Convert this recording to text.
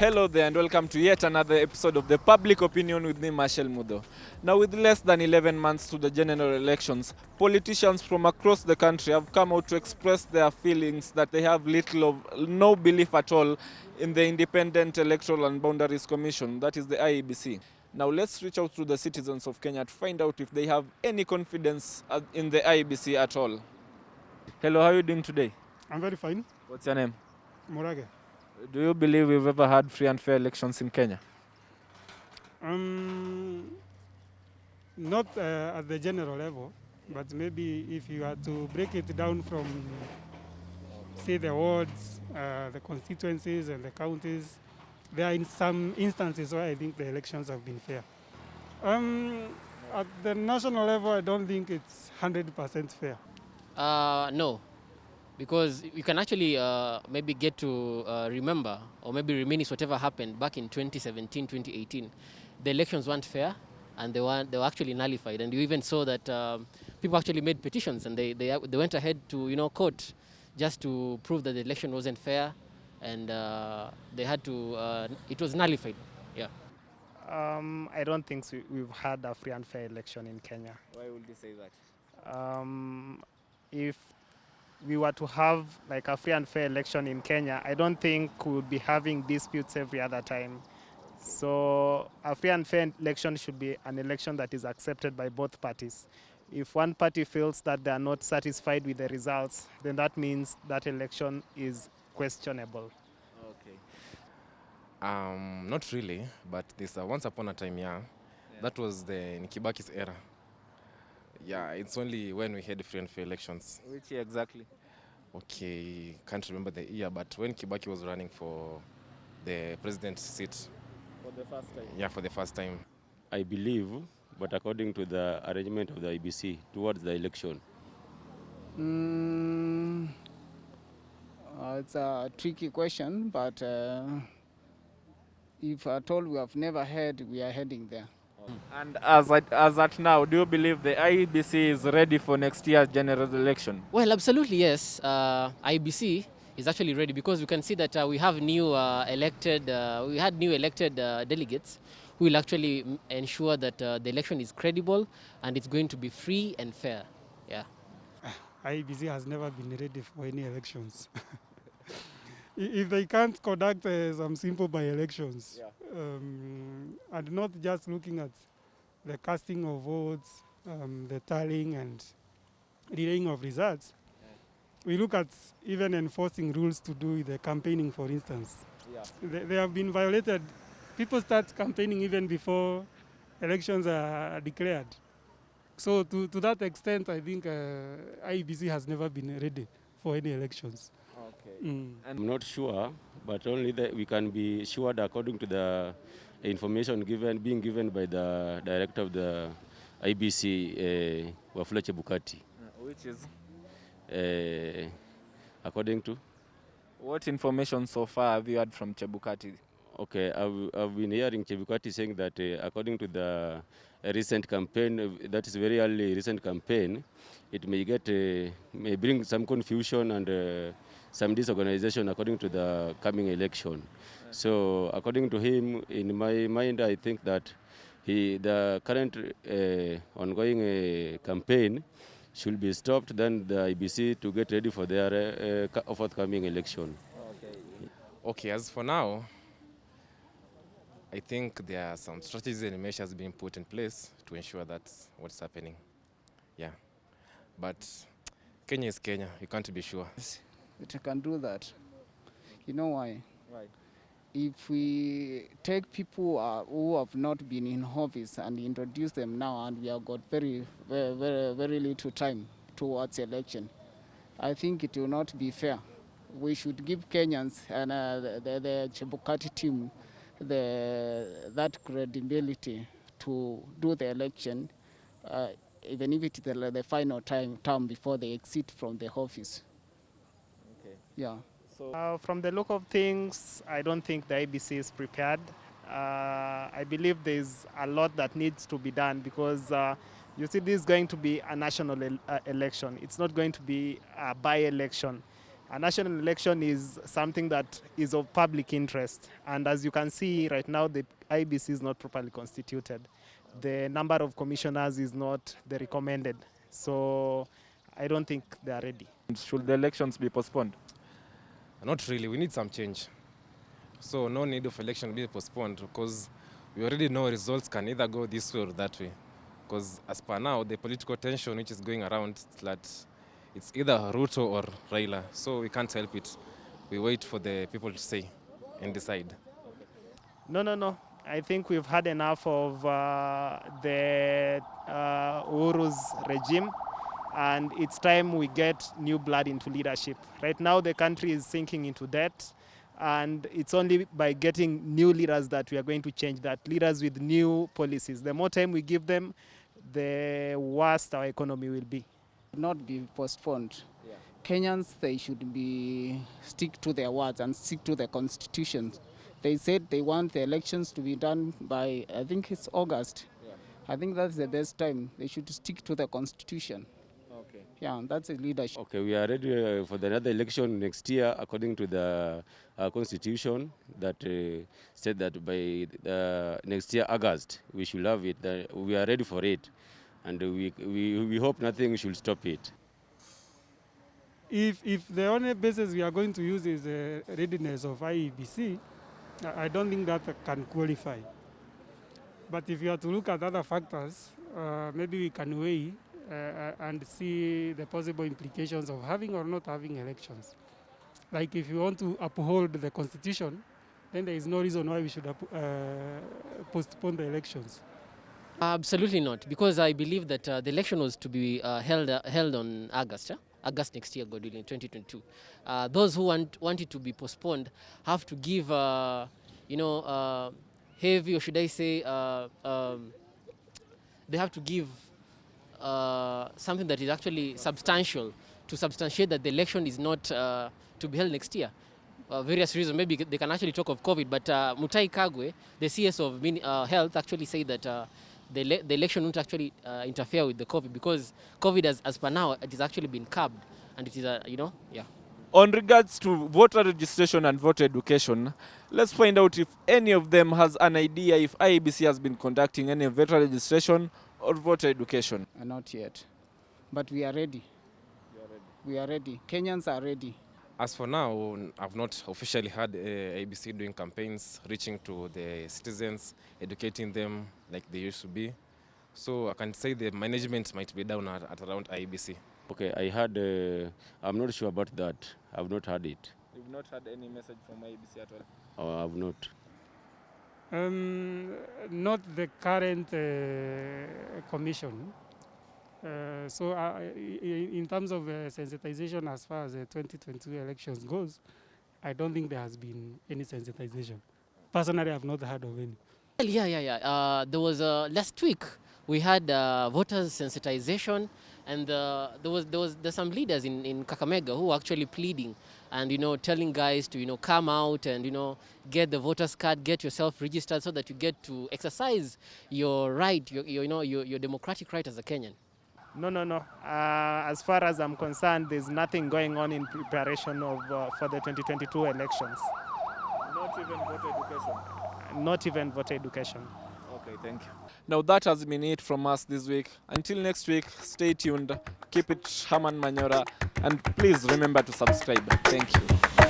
Hello there and welcome to yet another episode of The Public Opinion with me, Marshall Mudo. Now, with less than 11 months to the general elections, politicians from across the country have come out to express their feelings that they have little or no belief at all in the Independent Electoral and Boundaries Commission, that is the IEBC. Now, let's reach out to the citizens of Kenya to find out if they have any confidence in the IEBC at all. Hello, how are you doing today? I'm very fine. What's your name? Morage. Do you believe we've ever had free and fair elections in Kenya? Not at the general level, but maybe if you had to break it down from, say, the wards, the constituencies and the counties, there are in some instances where I think the elections have been fair. At the national level, I don't think it's 100% fair. No, because you can actually maybe get to remember or maybe reminisce whatever happened back in 2017, 2018. The elections weren't fair and they were actually nullified. And you even saw that people actually made petitions and they went ahead to court just to prove that the election wasn't fair, and they had to, it was nullified. Yeah. I don't think we've had a free and fair election in Kenya. Why would you say that? If we were to have like a free and fair election in Kenya, I don't think we would be having disputes every other time. So a free and fair election should be an election that is accepted by both parties. If one party feels that they are not satisfied with the results, then that means that election is questionable. Okay. Not really, but this once upon a time, that was in Kibaki's era. Yeah, it's only when we had free and fair elections. Which year exactly? Okay, can't remember the year, but when Kibaki was running for the president's seat. For the first time? Yeah, for the first time. I believe, but according to the arrangement of the IBC towards the election. It's a tricky question, but if at all we have never heard, we are heading there. And as at now, do you believe the IEBC is ready for next year's general election? Well, absolutely, yes. IBC is actually ready because we can see that we have new elected delegates who will actually ensure that the election is credible and it's going to be free and fair. Yeah. IEBC has never been ready for any elections. If they can't conduct some simple by-elections, and not just looking at the casting of votes, the tallying and reading of results, we look at even enforcing rules to do with the campaigning, for instance. They have been violated. People start campaigning even before elections are declared. So to that extent, I think IEBC has never been ready for any elections. Okay. I'm not sure, but only that we can be sure that according to the information being given by the director of the IBC, Wafula Chebukati. Which is? According to? What information so far have you had from Chebukati? Okay, I've been hearing Chebukati saying that according to the recent campaign, that is very early recent campaign, it may bring some confusion and some disorganization according to the coming election. So according to him, in my mind, I think that the current ongoing campaign should be stopped, then the IBC to get ready for their forthcoming election. Okay, as for now, I think there are some strategies and measures being put in place to ensure that's what's happening. Yeah. But Kenya is Kenya. You can't be sure. It can do that. You know why? Why? If we take people who have not been in office and introduce them now, and we have got very, very, very, very little time towards election, I think it will not be fair. We should give Kenyans and the Chebukati team that credibility to do the election, even if it's the final term before they exit from the office. Okay. Yeah. So from the look of things, I don't think the IBC is prepared. I believe there's a lot that needs to be done because you see, this is going to be a national election. It's not going to be a by-election. A national election is something that is of public interest. And as you can see right now, the IEBC is not properly constituted. The number of commissioners is not the recommended. So I don't think they are ready. Should the elections be postponed? Not really. We need some change. So no need of election be postponed because we already know results can either go this way or that way. Because as per now, the political tension which is going around is that it's either Ruto or Raila. So we can't help it. We wait for the people to say and decide. No. I think we've had enough of the Uhuru's regime, and it's time we get new blood into leadership. Right now, the country is sinking into debt, and it's only by getting new leaders that we are going to change that. Leaders with new policies. The more time we give them, the worse our economy will be. Not be postponed. Kenyans, they should be stick to their words and stick to the constitution. They said they want the elections to be done by, I think it's August. I think that's the best time. They should stick to the constitution. Okay. Yeah, that's a leadership. Okay, we are ready for another election next year according to the constitution that said that by next year, August, we should have it. We are ready for it. And we hope nothing should stop it. If the only basis we are going to use is readiness of IEBC, I don't think that can qualify. But if you are to look at other factors, maybe we can weigh and see the possible implications of having or not having elections. Like if you want to uphold the constitution, then there is no reason why we should postpone the elections. Absolutely not, because I believe that the election was to be held on August. August next year, God willing, 2022. Those who want it to be postponed have to give, heavy, or should I say, they have to give something that is actually substantial to substantiate that the election is not to be held next year. Various reasons, maybe they can actually talk of COVID, but Mutai Kagwe, the CS of Health, actually said that the election won't actually interfere with the COVID because COVID, as per now, it has actually been curbed, and it is, yeah. On regards to voter registration and voter education, let's find out if any of them has an idea if IEBC has been conducting any voter registration or voter education. Not yet. But we are ready. We are ready. Kenyans are ready. As for now, I've not officially had IEBC doing campaigns, reaching to the citizens, educating them like they used to be. So I can say the management might be down at around IEBC. Okay, I had, I'm not sure about that. I've not had it. You've not had any message from IEBC at all? Oh, I've not. Not the current commission. So in terms of sensitization as far as the 2022 elections goes, I don't think there has been any sensitization. Personally, I've not heard of any. Yeah. There was last week we had voters sensitization, and there's some leaders in Kakamega who were actually pleading and telling guys to come out and get the voters card, get yourself registered so that you get to exercise your right, your democratic right as a Kenyan. No. As far as I'm concerned, there's nothing going on in preparation of for the 2022 elections. Not even voter education? Not even voter education. Okay, thank you. Now that has been it from us this week. Until next week, stay tuned, keep it Herman Manyora, and please remember to subscribe. Thank you.